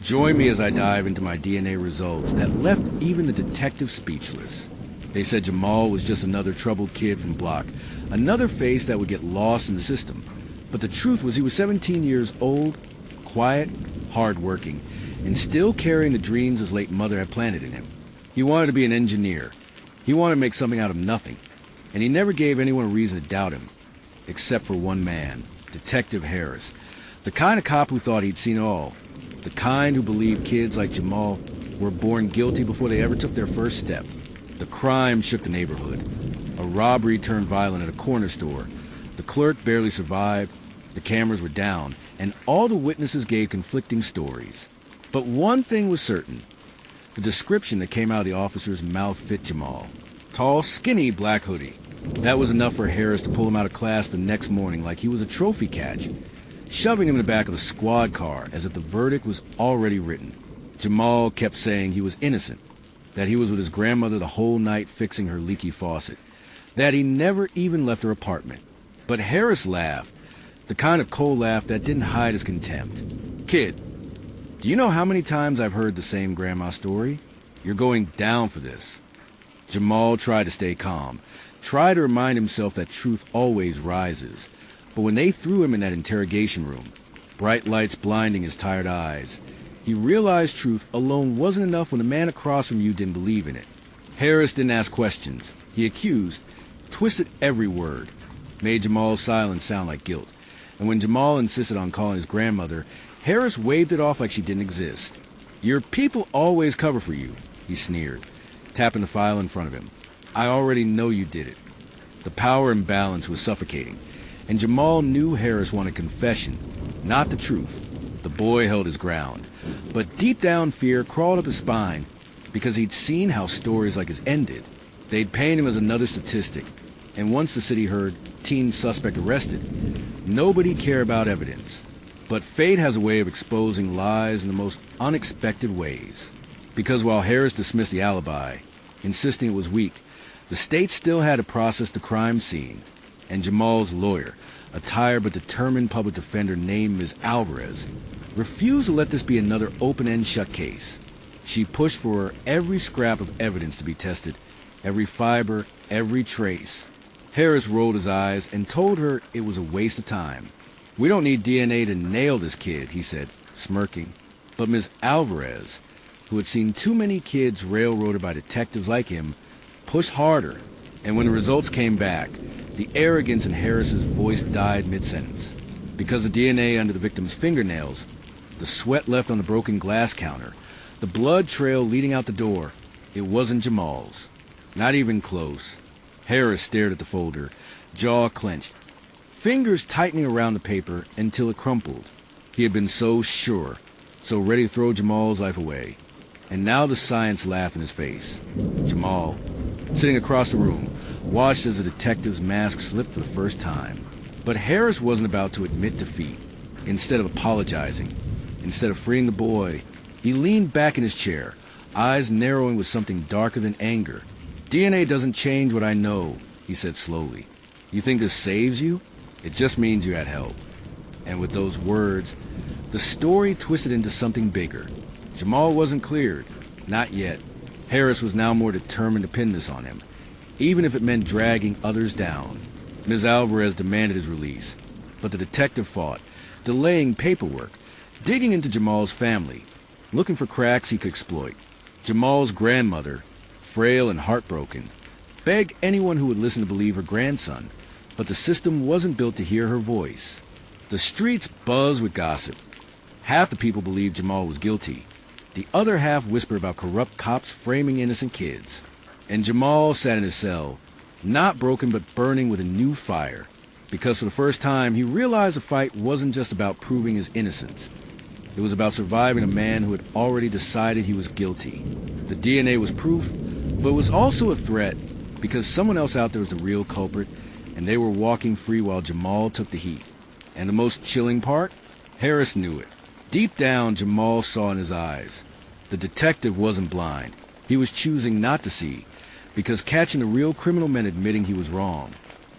Join me as I dive into my DNA results that left even the detective speechless. They said Jamal was just another troubled kid from Block, another face that would get lost in the system. But the truth was he was 17 years old, quiet, hard-working, and still carrying the dreams his late mother had planted in him. He wanted to be an engineer. He wanted to make something out of nothing. And he never gave anyone a reason to doubt him, except for one man, Detective Harris. The kind of cop who thought he'd seen it all. The kind who believed kids like Jamal were born guilty before they ever took their first step. The crime shook the neighborhood. A robbery turned violent at a corner store. The clerk barely survived, the cameras were down, and all the witnesses gave conflicting stories. But one thing was certain. The description that came out of the officer's mouth fit Jamal. Tall, skinny black hoodie. That was enough for Harris to pull him out of class the next morning like he was a trophy catch, shoving him in the back of a squad car as if the verdict was already written. Jamal kept saying he was innocent, that he was with his grandmother the whole night fixing her leaky faucet, that he never even left her apartment. But Harris laughed, the kind of cold laugh that didn't hide his contempt. Kid, do you know how many times I've heard the same grandma story? You're going down for this. Jamal tried to stay calm, tried to remind himself that truth always rises. But when they threw him in that interrogation room, bright lights blinding his tired eyes, he realized truth alone wasn't enough when the man across from you didn't believe in it. Harris didn't ask questions. He accused, twisted every word, made Jamal's silence sound like guilt. And when Jamal insisted on calling his grandmother, Harris waved it off like she didn't exist. Your people always cover for you, he sneered, tapping the file in front of him. I already know you did it. The power imbalance was suffocating, and Jamal knew Harris wanted confession, not the truth. The boy held his ground, but deep down fear crawled up his spine because he'd seen how stories like his ended. They'd paint him as another statistic, and once the city heard teen suspect arrested, nobody cared about evidence. But fate has a way of exposing lies in the most unexpected ways. Because while Harris dismissed the alibi, insisting it was weak, the state still had to process the crime scene, and Jamal's lawyer, a tired but determined public defender named Ms. Alvarez, refused to let this be another open-end shut case. She pushed for every scrap of evidence to be tested, every fiber, every trace. Harris rolled his eyes and told her it was a waste of time. We don't need DNA to nail this kid, he said, smirking. But Ms. Alvarez, who had seen too many kids railroaded by detectives like him, pushed harder. And when the results came back, the arrogance in Harris's voice died mid-sentence. Because of DNA under the victim's fingernails, the sweat left on the broken glass counter, the blood trail leading out the door, it wasn't Jamal's. Not even close. Harris stared at the folder, jaw clenched, fingers tightening around the paper until it crumpled. He had been so sure, so ready to throw Jamal's life away. And now the science laughed in his face. Jamal, sitting across the room, watched as the detective's mask slipped for the first time. But Harris wasn't about to admit defeat. Instead of apologizing, instead of freeing the boy, he leaned back in his chair, eyes narrowing with something darker than anger. DNA doesn't change what I know, he said slowly. You think this saves you? It just means you had help. And with those words, the story twisted into something bigger. Jamal wasn't cleared. Not yet. Harris was now more determined to pin this on him, even if it meant dragging others down. Ms. Alvarez demanded his release, but the detective fought, delaying paperwork, digging into Jamal's family, looking for cracks he could exploit. Jamal's grandmother, frail and heartbroken, begged anyone who would listen to believe her grandson, but the system wasn't built to hear her voice. The streets buzzed with gossip. Half the people believed Jamal was guilty. The other half whispered about corrupt cops framing innocent kids. And Jamal sat in his cell, not broken but burning with a new fire, because for the first time he realized the fight wasn't just about proving his innocence. It was about surviving a man who had already decided he was guilty. The DNA was proof, but it was also a threat, because someone else out there was the real culprit, and they were walking free while Jamal took the heat. And the most chilling part? Harris knew it. Deep down, Jamal saw in his eyes. The detective wasn't blind. He was choosing not to see, because catching the real criminal meant admitting he was wrong.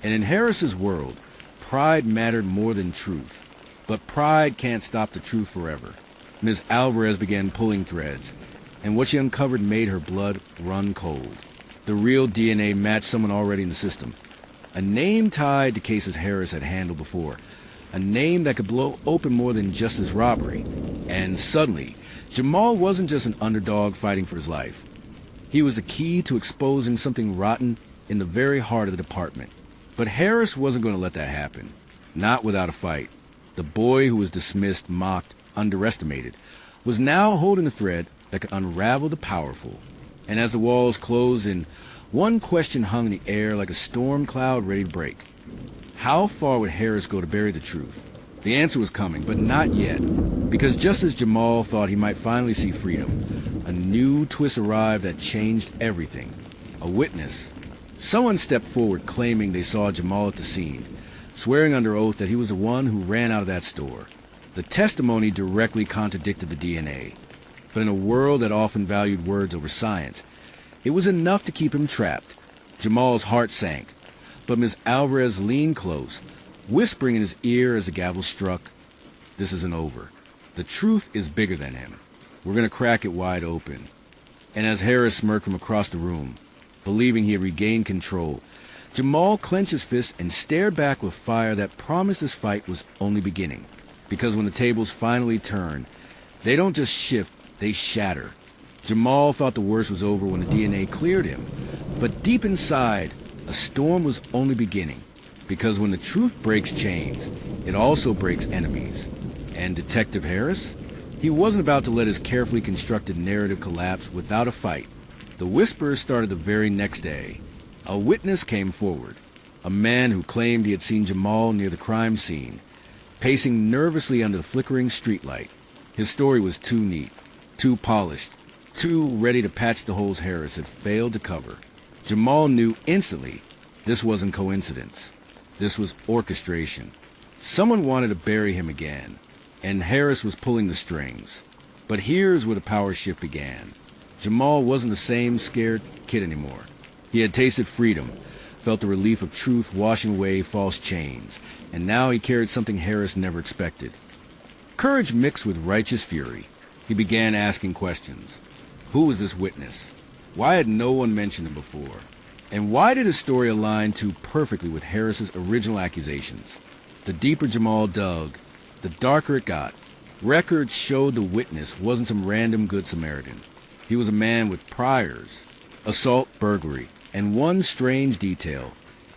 And in Harris's world, pride mattered more than truth. But pride can't stop the truth forever. Ms. Alvarez began pulling threads, and what she uncovered made her blood run cold. The real DNA matched someone already in the system. A name tied to cases Harris had handled before. A name that could blow open more than just his robbery. And suddenly, Jamal wasn't just an underdog fighting for his life. He was the key to exposing something rotten in the very heart of the department. But Harris wasn't going to let that happen. Not without a fight. The boy who was dismissed, mocked, underestimated, was now holding the thread that could unravel the powerful. And as the walls closed in, one question hung in the air like a storm cloud ready to break. How far would Harris go to bury the truth? The answer was coming, but not yet. Because just as Jamal thought he might finally see freedom, a new twist arrived that changed everything. A witness. Someone stepped forward claiming they saw Jamal at the scene, swearing under oath that he was the one who ran out of that store. The testimony directly contradicted the DNA. But in a world that often valued words over science, it was enough to keep him trapped. Jamal's heart sank, but Ms. Alvarez leaned close, whispering in his ear as the gavel struck, "This isn't over. The truth is bigger than him. We're going to crack it wide open." And as Harris smirked from across the room, believing he had regained control, Jamal clenched his fist and stared back with fire that promised this fight was only beginning. Because when the tables finally turn, they don't just shift, they shatter. Jamal thought the worst was over when the DNA cleared him. But deep inside, a storm was only beginning. Because when the truth breaks chains, it also breaks enemies. And Detective Harris? He wasn't about to let his carefully constructed narrative collapse without a fight. The whispers started the very next day. A witness came forward. A man who claimed he had seen Jamal near the crime scene, pacing nervously under the flickering streetlight. His story was too neat, too polished, too ready to patch the holes Harris had failed to cover. Jamal knew instantly this wasn't coincidence. This was orchestration. Someone wanted to bury him again, and Harris was pulling the strings. But here's where the power shift began. Jamal wasn't the same scared kid anymore. He had tasted freedom, felt the relief of truth washing away false chains, and now he carried something Harris never expected. Courage mixed with righteous fury. He began asking questions. Who was this witness? Why had no one mentioned him before? And why did his story align too perfectly with Harris's original accusations? The deeper Jamal dug, the darker it got. Records showed the witness wasn't some random good Samaritan. He was a man with priors, assault, burglary, and one strange detail.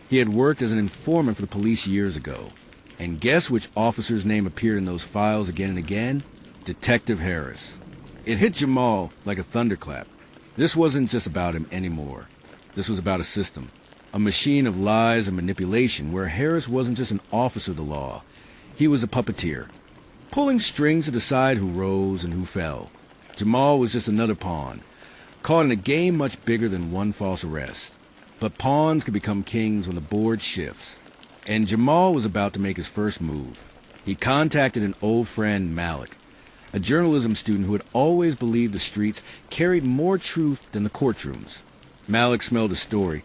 He had worked as an informant for the police years ago. And guess which officer's name appeared in those files again and again? Detective Harris. It hit Jamal like a thunderclap. This wasn't just about him anymore. This was about a system, a machine of lies and manipulation where Harris wasn't just an officer of the law. He was a puppeteer, pulling strings to decide who rose and who fell. Jamal was just another pawn, caught in a game much bigger than one false arrest. But pawns can become kings when the board shifts. And Jamal was about to make his first move. He contacted an old friend, Malik, a journalism student who had always believed the streets carried more truth than the courtrooms. Malik smelled a story,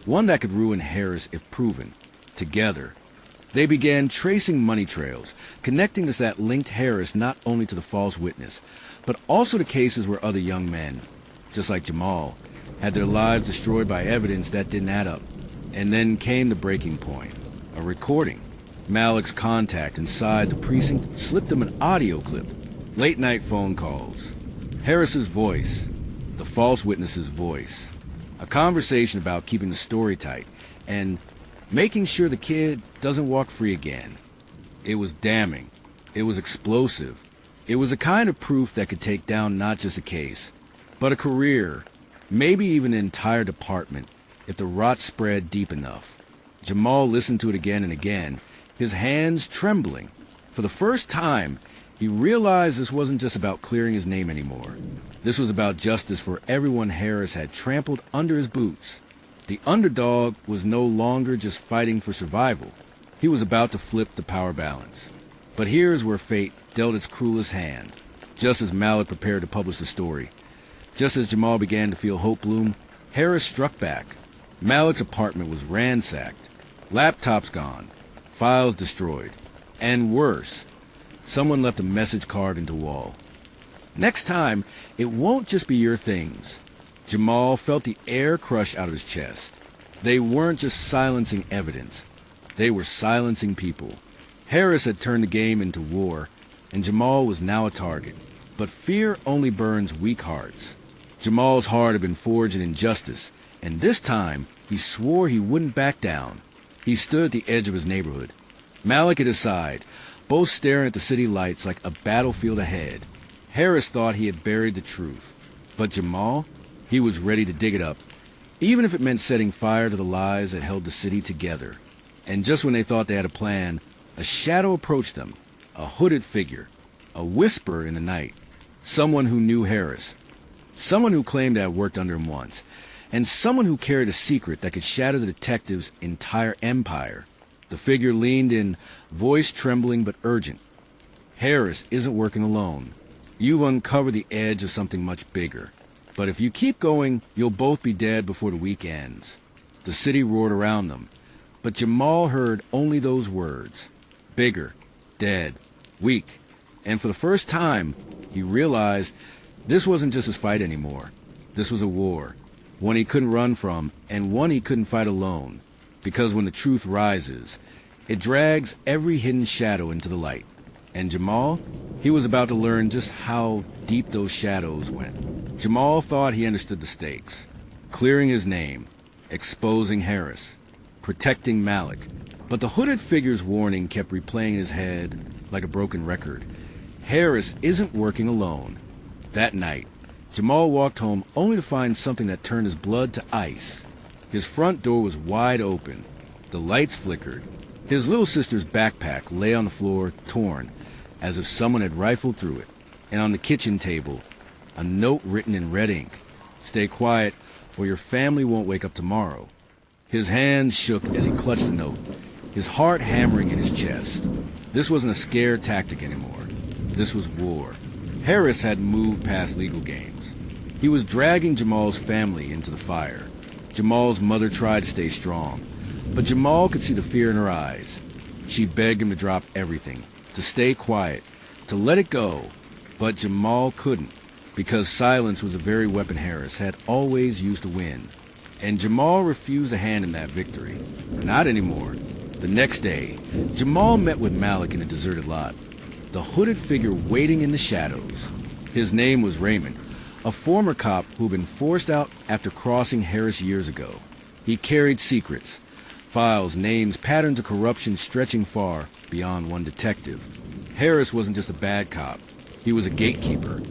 one that could ruin Harris if proven. Together, they began tracing money trails, connecting us that linked Harris not only to the false witness, but also to cases where other young men, just like Jamal, had their lives destroyed by evidence that didn't add up. And then came the breaking point. A recording. Malik's contact inside the precinct slipped him an audio clip. Late-night phone calls. Harris's voice. The false witness's voice. A conversation about keeping the story tight and making sure the kid doesn't walk free again. It was damning. It was explosive. It was a kind of proof that could take down not just a case, but a career, maybe even an entire department, if the rot spread deep enough. Jamal listened to it again and again, his hands trembling. For the first time, he realized this wasn't just about clearing his name anymore. This was about justice for everyone Harris had trampled under his boots. The underdog was no longer just fighting for survival. He was about to flip the power balance. But here's where fate dealt its cruelest hand. Just as Malik prepared to publish the story, just as Jamal began to feel hope bloom, Harris struck back. Malik's apartment was ransacked, laptops gone, files destroyed, and worse, someone left a message carved into the wall. Next time, it won't just be your things. Jamal felt the air crush out of his chest. They weren't just silencing evidence. They were silencing people. Harris had turned the game into war, and Jamal was now a target. But fear only burns weak hearts. Jamal's heart had been forged in injustice, and this time he swore he wouldn't back down. He stood at the edge of his neighborhood, Malik at his side, both staring at the city lights like a battlefield ahead. Harris thought he had buried the truth, but Jamal, he was ready to dig it up, even if it meant setting fire to the lies that held the city together. And just when they thought they had a plan, a shadow approached them, a hooded figure, a whisper in the night, someone who knew Harris, someone who claimed to have worked under him once, and someone who carried a secret that could shatter the detective's entire empire. The figure leaned in, voice trembling but urgent. Harris isn't working alone. You've uncovered the edge of something much bigger. But if you keep going, you'll both be dead before the week ends. The city roared around them, but Jamal heard only those words. Bigger, dead, weak. And for the first time, he realized this wasn't just his fight anymore. This was a war, one he couldn't run from, and one he couldn't fight alone. Because when the truth rises, it drags every hidden shadow into the light. And Jamal, he was about to learn just how deep those shadows went. Jamal thought he understood the stakes. Clearing his name, exposing Harris, protecting Malik. But the hooded figure's warning kept replaying in his head like a broken record. Harris isn't working alone. That night, Jamal walked home only to find something that turned his blood to ice. His front door was wide open. The lights flickered. His little sister's backpack lay on the floor, torn, as if someone had rifled through it. And on the kitchen table, a note written in red ink. Stay quiet, or your family won't wake up tomorrow. His hands shook as he clutched the note, his heart hammering in his chest. This wasn't a scare tactic anymore. This was war. Harris hadn't moved past legal games. He was dragging Jamal's family into the fire. Jamal's mother tried to stay strong, but Jamal could see the fear in her eyes. She begged him to drop everything, to stay quiet, to let it go. But Jamal couldn't, because silence was the very weapon Harris had always used to win. And Jamal refused to hand him that victory. Not anymore. The next day, Jamal met with Malik in a deserted lot, the hooded figure waiting in the shadows. His name was Raymond, a former cop who'd been forced out after crossing Harris years ago. He carried secrets, files, names, patterns of corruption stretching far beyond one detective. Harris wasn't just a bad cop. He was a gatekeeper,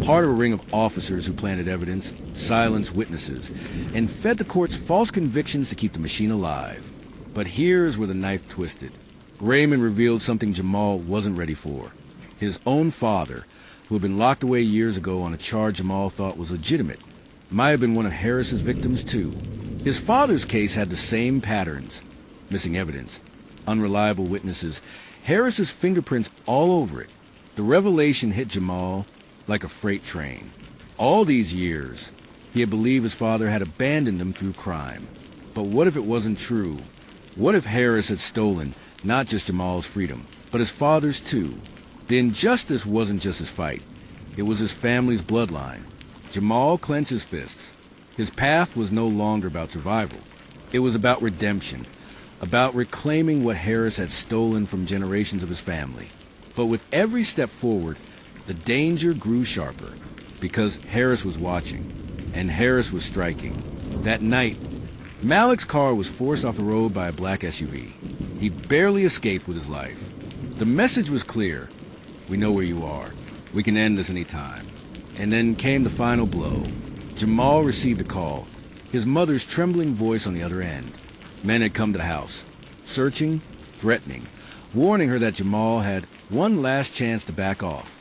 part of a ring of officers who planted evidence, silenced witnesses, and fed the courts false convictions to keep the machine alive. But here's where the knife twisted. Raymond revealed something Jamal wasn't ready for. His own father, who had been locked away years ago on a charge Jamal thought was legitimate, might have been one of Harris's victims too. His father's case had the same patterns. Missing evidence, unreliable witnesses, Harris's fingerprints all over it. The revelation hit Jamal like a freight train. All these years, he had believed his father had abandoned him through crime. But what if it wasn't true? What if Harris had stolen not just Jamal's freedom, but his father's too? The injustice wasn't just his fight. It was his family's bloodline. Jamal clenched his fists. His path was no longer about survival. It was about redemption, about reclaiming what Harris had stolen from generations of his family. But with every step forward, the danger grew sharper, because Harris was watching, and Harris was striking. That night, Malik's car was forced off the road by a black SUV. He barely escaped with his life. The message was clear. We know where you are. We can end this any time. And then came the final blow. Jamal received a call, his mother's trembling voice on the other end. Men had come to the house, searching, threatening, warning her that Jamal had one last chance to back off.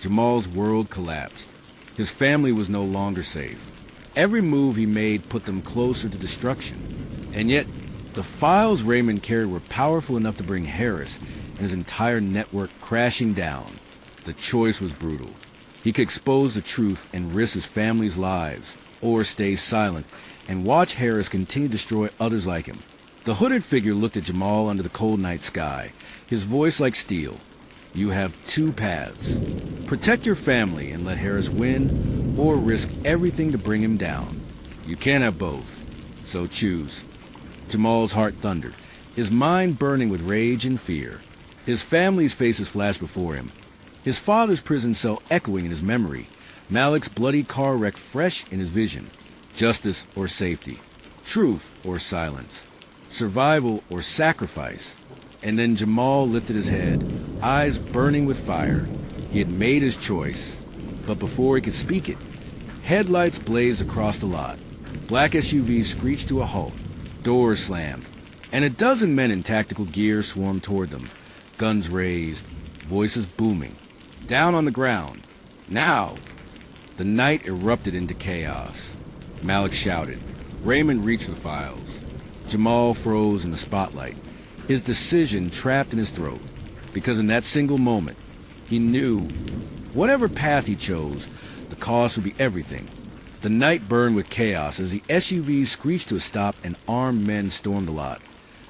Jamal's world collapsed. His family was no longer safe. Every move he made put them closer to destruction. And yet, the files Raymond carried were powerful enough to bring Harris and his entire network crashing down. The choice was brutal. He could expose the truth and risk his family's lives, or stay silent and watch Harris continue to destroy others like him. The hooded figure looked at Jamal under the cold night sky, his voice like steel. You have two paths. Protect your family and let Harris win, or risk everything to bring him down. You can't have both, so choose. Jamal's heart thundered, his mind burning with rage and fear. His family's faces flashed before him, his father's prison cell echoing in his memory, Malik's bloody car wreck fresh in his vision. Justice or safety, truth or silence, survival or sacrifice. And then Jamal lifted his head, eyes burning with fire. He had made his choice, but before he could speak it, headlights blazed across the lot. Black SUVs screeched to a halt, doors slammed, and a dozen men in tactical gear swarmed toward them, guns raised, voices booming. Down on the ground. Now! The night erupted into chaos. Malik shouted. Raymond reached for the files. Jamal froze in the spotlight, his decision trapped in his throat, because in that single moment, he knew whatever path he chose, the cost would be everything. The night burned with chaos as the SUVs screeched to a stop and armed men stormed the lot,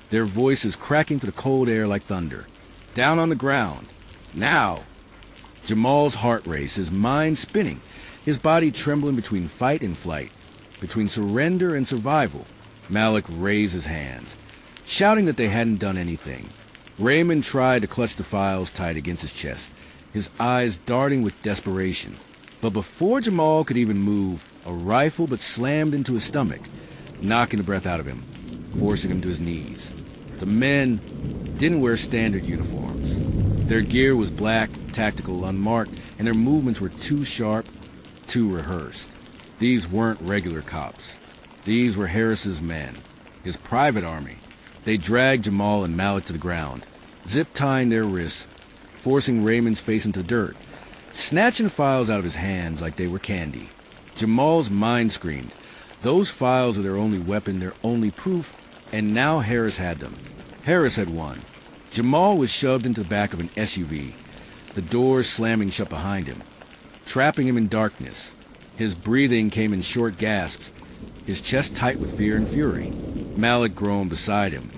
their voices cracking through the cold air like thunder. Down on the ground. Now! Jamal's heart raced, his mind spinning, his body trembling between fight and flight, between surrender and survival. Malik raised his hands, shouting that they hadn't done anything. Raymond tried to clutch the files tight against his chest, his eyes darting with desperation. But before Jamal could even move, a rifle but slammed into his stomach, knocking the breath out of him, forcing him to his knees. The men didn't wear standard uniforms. Their gear was black, tactical, unmarked, and their movements were too sharp, too rehearsed. These weren't regular cops. These were Harris's men, his private army. They dragged Jamal and Malik to the ground, zip-tying their wrists, forcing Raymond's face into dirt, snatching files out of his hands like they were candy. Jamal's mind screamed. Those files were their only weapon, their only proof, and now Harris had them. Harris had won. Jamal was shoved into the back of an SUV, the doors slamming shut behind him, trapping him in darkness. His breathing came in short gasps, his chest tight with fear and fury. Malik groaned beside him,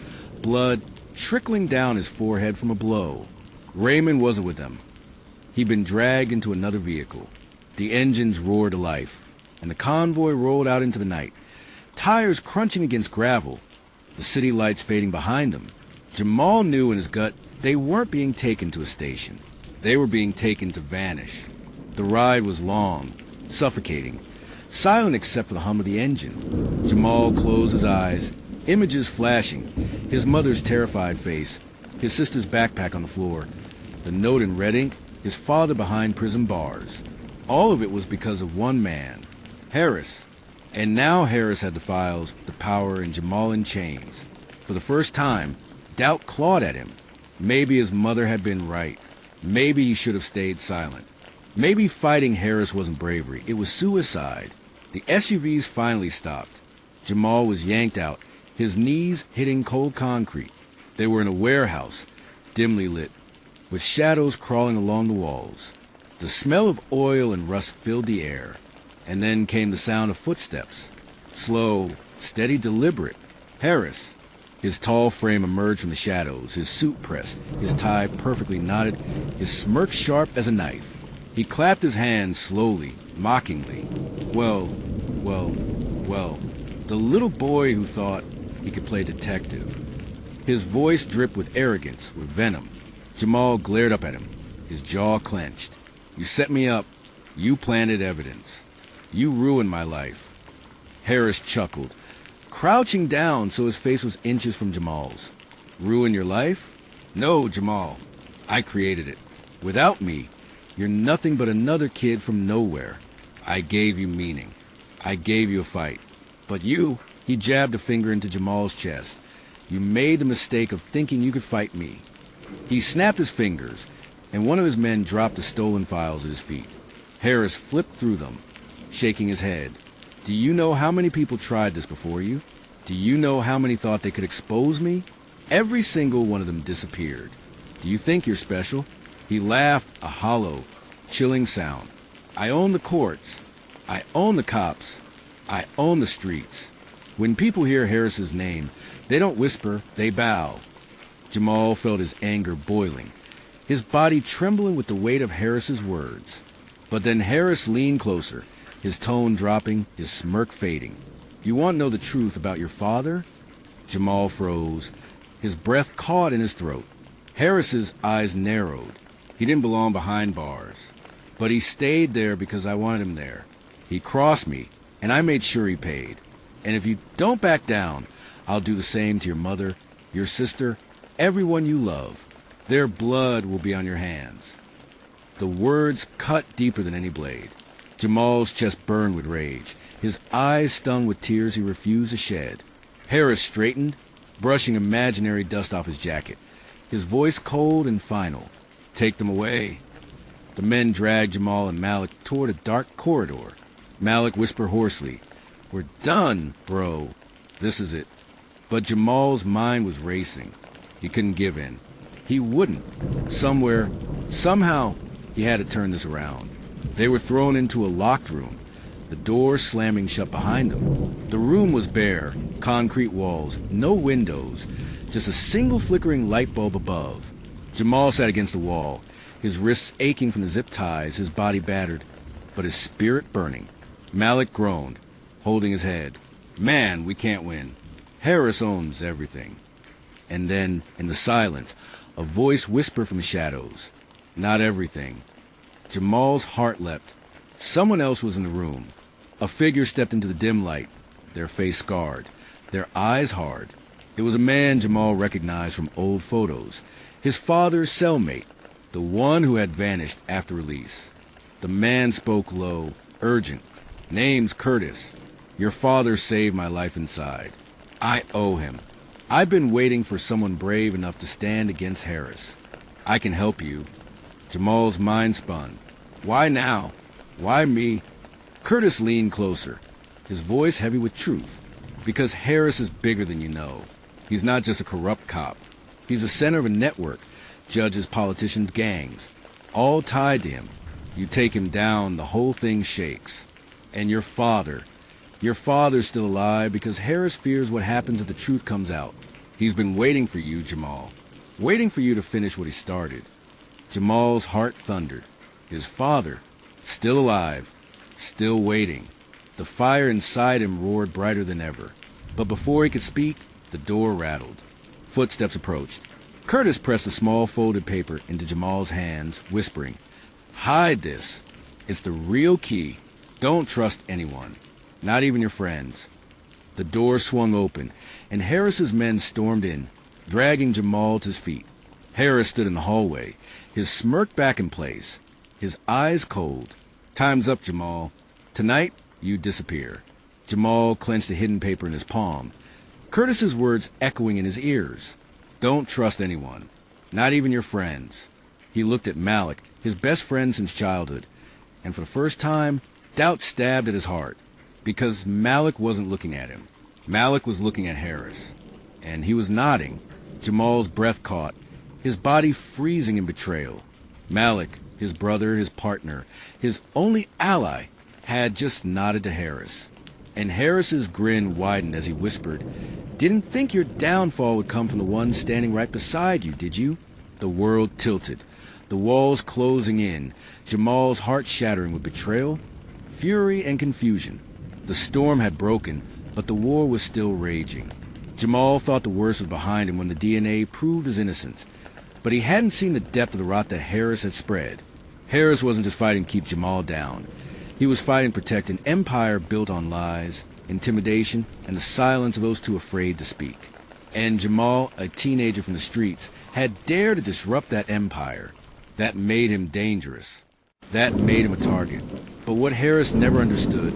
blood trickling down his forehead from a blow. Raymond wasn't with them. He'd been dragged into another vehicle. The engines roared to life, and the convoy rolled out into the night, tires crunching against gravel, the city lights fading behind them. Jamal knew in his gut they weren't being taken to a station. They were being taken to vanish. The ride was long, suffocating, silent except for the hum of the engine. Jamal closed his eyes, images flashing, his mother's terrified face, his sister's backpack on the floor, the note in red ink, his father behind prison bars. All of it was because of one man, Harris. And now Harris had the files, the power, and Jamal in chains. For the first time, doubt clawed at him. Maybe his mother had been right. Maybe he should have stayed silent. Maybe fighting Harris wasn't bravery, it was suicide. The SUVs finally stopped. Jamal was yanked out, his knees hitting cold concrete. They were in a warehouse, dimly lit, with shadows crawling along the walls. The smell of oil and rust filled the air. And then came the sound of footsteps. Slow, steady, deliberate. Harris. His tall frame emerged from the shadows, his suit pressed, his tie perfectly knotted, his smirk sharp as a knife. He clapped his hands slowly, mockingly. Well, the little boy who thought he could play detective. His voice dripped with arrogance, with venom. Jamal glared up at him, his jaw clenched. You set me up. You planted evidence. You ruined my life. Harris chuckled, crouching down so his face was inches from Jamal's. Ruin your life? No, Jamal. I created it. Without me, you're nothing but another kid from nowhere. I gave you meaning. I gave you a fight. But you, he jabbed a finger into Jamal's chest. You made the mistake of thinking you could fight me. He snapped his fingers, and one of his men dropped the stolen files at his feet. Harris flipped through them, shaking his head. Do you know how many people tried this before you? Do you know how many thought they could expose me? Every single one of them disappeared. Do you think you're special? He laughed, a hollow, chilling sound. I own the courts. I own the cops. I own the streets. When people hear Harris's name, they don't whisper, they bow. Jamal felt his anger boiling. his body trembling with the weight of Harris's words. But then Harris leaned closer, his tone dropping, his smirk fading. "You want to know the truth about your father?" Jamal froze, his breath caught in his throat. Harris's eyes narrowed. He didn't belong behind bars. But he stayed there because I wanted him there. He crossed me, and I made sure he paid. And if you don't back down, I'll do the same to your mother, your sister, everyone you love. Their blood will be on your hands. The words cut deeper than any blade. Jamal's chest burned with rage. His eyes stung with tears he refused to shed. Harris straightened, brushing imaginary dust off his jacket, his voice cold and final. "Take them away." The men dragged Jamal and Malik toward a dark corridor. Malik whispered hoarsely, "We're done, bro. This is it." But Jamal's mind was racing. He couldn't give in. He wouldn't. Somehow, he had to turn this around. They were thrown into a locked room, the door slamming shut behind them. The room was bare, concrete walls, no windows, just a single flickering light bulb above. Jamal sat against the wall, his wrists aching from the zip ties, his body battered, but his spirit burning. Malik groaned, holding his head. "Man, we can't win. Harris owns everything." And then, in the silence, a voice whispered from the shadows, "Not everything." Jamal's heart leapt. Someone else was in the room. A figure stepped into the dim light, their face scarred, their eyes hard. It was a man Jamal recognized from old photos, his father's cellmate, the one who had vanished after release. The man spoke low, urgent. "Name's Curtis. Your father saved my life inside. I owe him. I've been waiting for someone brave enough to stand against Harris. I can help you." Jamal's mind spun. Why now? Why me? Curtis leaned closer, his voice heavy with truth. "Because Harris is bigger than you know. He's not just a corrupt cop. He's the center of a network, judges, politicians, gangs, all tied to him. You take him down, the whole thing shakes. And your father's still alive because Harris fears what happens if the truth comes out. He's been waiting for you, Jamal. Waiting for you to finish what he started." Jamal's heart thundered. His father, still alive, still waiting. The fire inside him roared brighter than ever. But before he could speak, the door rattled. Footsteps approached. Curtis pressed a small folded paper into Jamal's hands, whispering, "Hide this. It's the real key. Don't trust anyone, not even your friends." The door swung open, and Harris's men stormed in, dragging Jamal to his feet. Harris stood in the hallway, his smirk back in place, his eyes cold. "Time's up, Jamal. Tonight, you disappear." Jamal clenched the hidden paper in his palm, Curtis's words echoing in his ears. "Don't trust anyone, not even your friends." He looked at Malik, his best friend since childhood, and for the first time, doubt stabbed at his heart, because Malik wasn't looking at him. Malik was looking at Harris, and he was nodding. Jamal's breath caught, his body freezing in betrayal. Malik, his brother, his partner, his only ally, had just nodded to Harris. And Harris's grin widened as he whispered, "Didn't think your downfall would come from the one standing right beside you, did you?" The world tilted, the walls closing in, Jamal's heart shattering with betrayal, fury, and confusion. The storm had broken, but the war was still raging. Jamal thought the worst was behind him when the DNA proved his innocence, but he hadn't seen the depth of the rot that Harris had spread. Harris wasn't just fighting to keep Jamal down. He was fighting to protect an empire built on lies, intimidation, and the silence of those too afraid to speak. And Jamal, a teenager from the streets, had dared to disrupt that empire. That made him dangerous. That made him a target. But what Harris never understood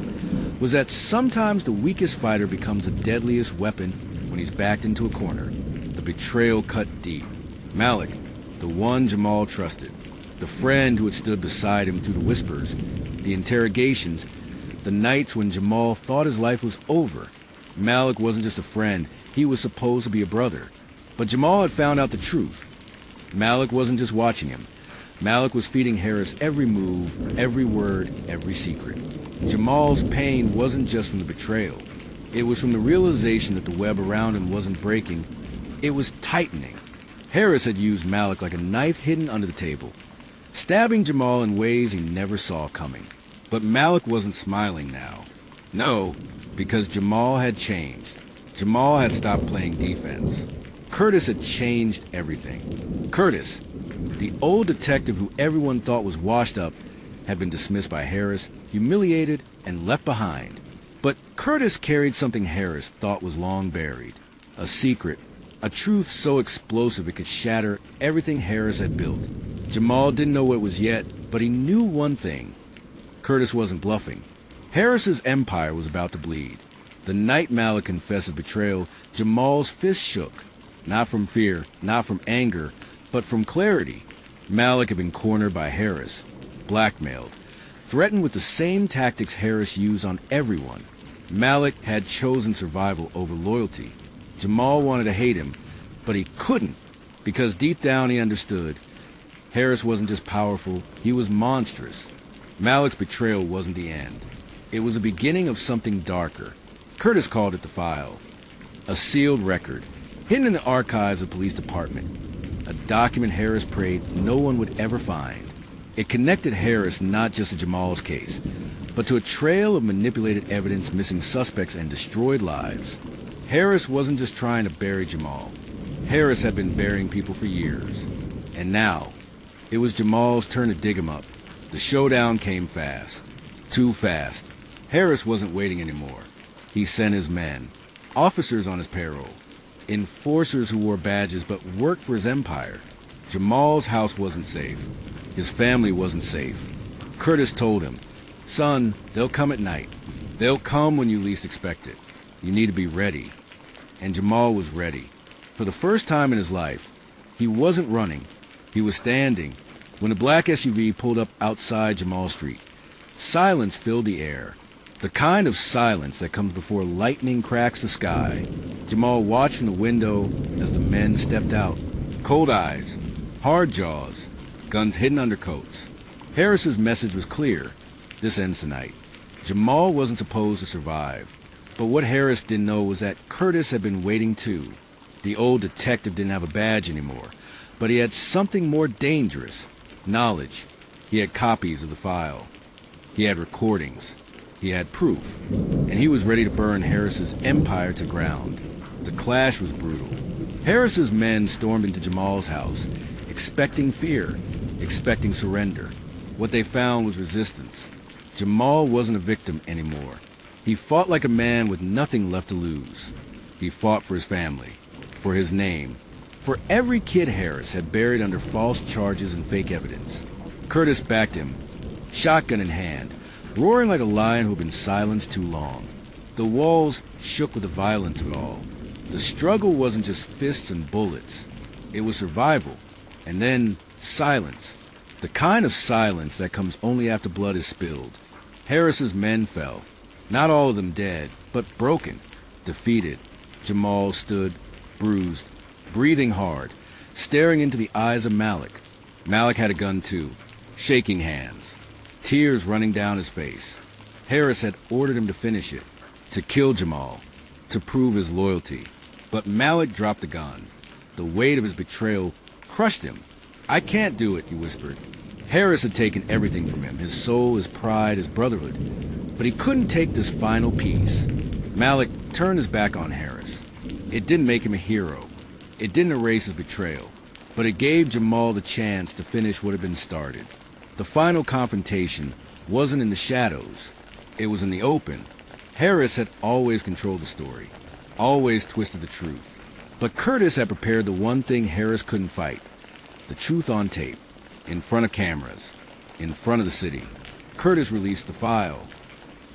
was that sometimes the weakest fighter becomes the deadliest weapon when he's backed into a corner. The betrayal cut deep. Malik, the one Jamal trusted, the friend who had stood beside him through the whispers, the interrogations, the nights when Jamal thought his life was over. Malik wasn't just a friend, he was supposed to be a brother. But Jamal had found out the truth. Malik wasn't just watching him. Malik was feeding Harris every move, every word, every secret. Jamal's pain wasn't just from the betrayal. It was from the realization that the web around him wasn't breaking, it was tightening. Harris had used Malik like a knife hidden under the table, stabbing Jamal in ways he never saw coming. But Malik wasn't smiling now. No, because Jamal had changed. Jamal had stopped playing defense. Curtis had changed everything. Curtis, the old detective who everyone thought was washed up, had been dismissed by Harris, humiliated, and left behind. But Curtis carried something Harris thought was long buried. A secret, a truth so explosive it could shatter everything Harris had built. Jamal didn't know what it was yet, but he knew one thing. Curtis wasn't bluffing. Harris's empire was about to bleed. The night Malik confessed his betrayal, Jamal's fist shook. Not from fear, not from anger, but from clarity. Malik had been cornered by Harris, blackmailed, threatened with the same tactics Harris used on everyone. Malik had chosen survival over loyalty. Jamal wanted to hate him, but he couldn't, because deep down he understood. Harris wasn't just powerful, he was monstrous. Malik's betrayal wasn't the end. It was the beginning of something darker. Curtis called it the file. A sealed record, hidden in the archives of the police department. A document Harris prayed no one would ever find. It connected Harris not just to Jamal's case, but to a trail of manipulated evidence, missing suspects, and destroyed lives. Harris wasn't just trying to bury Jamal. Harris had been burying people for years. And now, it was Jamal's turn to dig him up. The showdown came fast. Too fast. Harris wasn't waiting anymore. He sent his men, officers on his payroll, enforcers who wore badges but worked for his empire. Jamal's house wasn't safe. His family wasn't safe. Curtis told him, "Son, they'll come at night. They'll come when you least expect it. You need to be ready." And Jamal was ready. For the first time in his life, he wasn't running. He was standing when a black SUV pulled up outside Jamal Street. Silence filled the air. The kind of silence that comes before lightning cracks the sky. Jamal watched from the window as the men stepped out. Cold eyes, hard jaws, guns hidden under coats. Harris's message was clear. This ends tonight. Jamal wasn't supposed to survive. But what Harris didn't know was that Curtis had been waiting too. The old detective didn't have a badge anymore, but he had something more dangerous. Knowledge. He had copies of the file. He had recordings. He had proof. And he was ready to burn Harris's empire to ground. The clash was brutal. Harris's men stormed into Jamal's house, expecting fear, expecting surrender. What they found was resistance. Jamal wasn't a victim anymore. He fought like a man with nothing left to lose. He fought for his family, for his name, for every kid Harris had buried under false charges and fake evidence. Curtis backed him, shotgun in hand, roaring like a lion who had been silenced too long. The walls shook with the violence of it all. The struggle wasn't just fists and bullets. It was survival, and then silence. The kind of silence that comes only after blood is spilled. Harris's men fell. Not all of them dead, but broken, defeated. Jamal stood, bruised, breathing hard, staring into the eyes of Malik. Malik had a gun too, shaking hands, tears running down his face. Harris had ordered him to finish it, to kill Jamal, to prove his loyalty. But Malik dropped the gun. The weight of his betrayal crushed him. "I can't do it," he whispered. Harris had taken everything from him, his soul, his pride, his brotherhood. But he couldn't take this final piece. Malik turned his back on Harris. It didn't make him a hero. It didn't erase his betrayal. But it gave Jamal the chance to finish what had been started. The final confrontation wasn't in the shadows. It was in the open. Harris had always controlled the story, always twisted the truth. But Curtis had prepared the one thing Harris couldn't fight. The truth on tape, in front of cameras, in front of the city. Curtis released the file.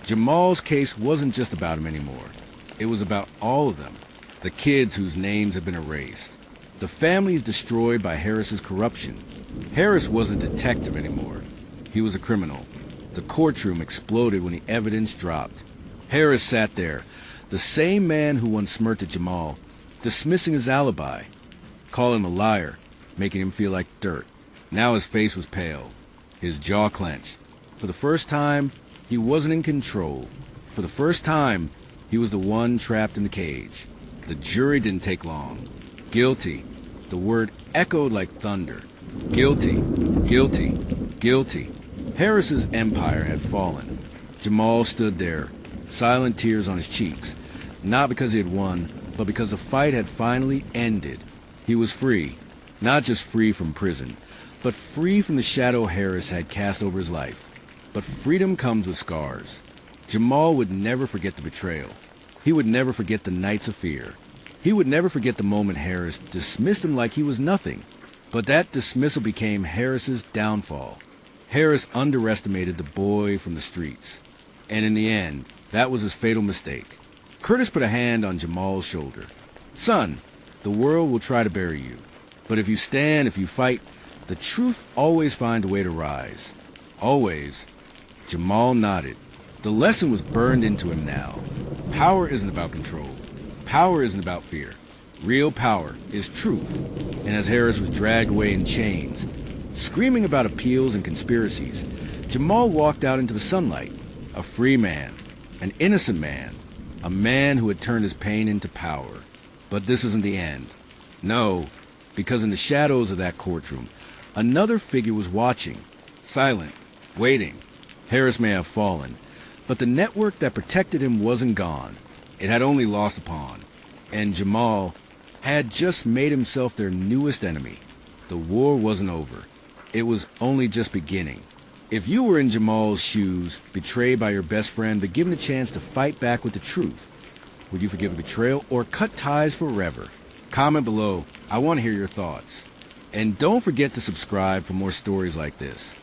Jamal's case wasn't just about him anymore. It was about all of them. The kids whose names had been erased. The families destroyed by Harris's corruption. Harris wasn't a detective anymore. He was a criminal. The courtroom exploded when the evidence dropped. Harris sat there, the same man who once smirked at Jamal, dismissing his alibi, calling him a liar, making him feel like dirt. Now his face was pale, his jaw clenched. For the first time, he wasn't in control. For the first time, he was the one trapped in the cage. The jury didn't take long. Guilty. The word echoed like thunder. Guilty, guilty, guilty. Harris's empire had fallen. Jamal stood there, silent tears on his cheeks, not because he had won, but because the fight had finally ended. He was free, not just free from prison, but free from the shadow Harris had cast over his life. But freedom comes with scars. Jamal would never forget the betrayal. He would never forget the nights of fear. He would never forget the moment Harris dismissed him like he was nothing. But that dismissal became Harris's downfall. Harris underestimated the boy from the streets. And in the end, that was his fatal mistake. Curtis put a hand on Jamal's shoulder. Son, the world will try to bury you. But if you stand, if you fight, the truth always finds a way to rise. Always. Jamal nodded. The lesson was burned into him now. Power isn't about control. Power isn't about fear. Real power is truth. And as Harris was dragged away in chains, screaming about appeals and conspiracies, Jamal walked out into the sunlight, a free man, an innocent man, a man who had turned his pain into power. But this isn't the end. No, because in the shadows of that courtroom, another figure was watching, silent, waiting. Harris may have fallen, but the network that protected him wasn't gone. It had only lost a pawn. And Jamal had just made himself their newest enemy. The war wasn't over. It was only just beginning. If you were in Jamal's shoes, betrayed by your best friend, but given a chance to fight back with the truth, would you forgive a betrayal or cut ties forever? Comment below. I want to hear your thoughts. And don't forget to subscribe for more stories like this.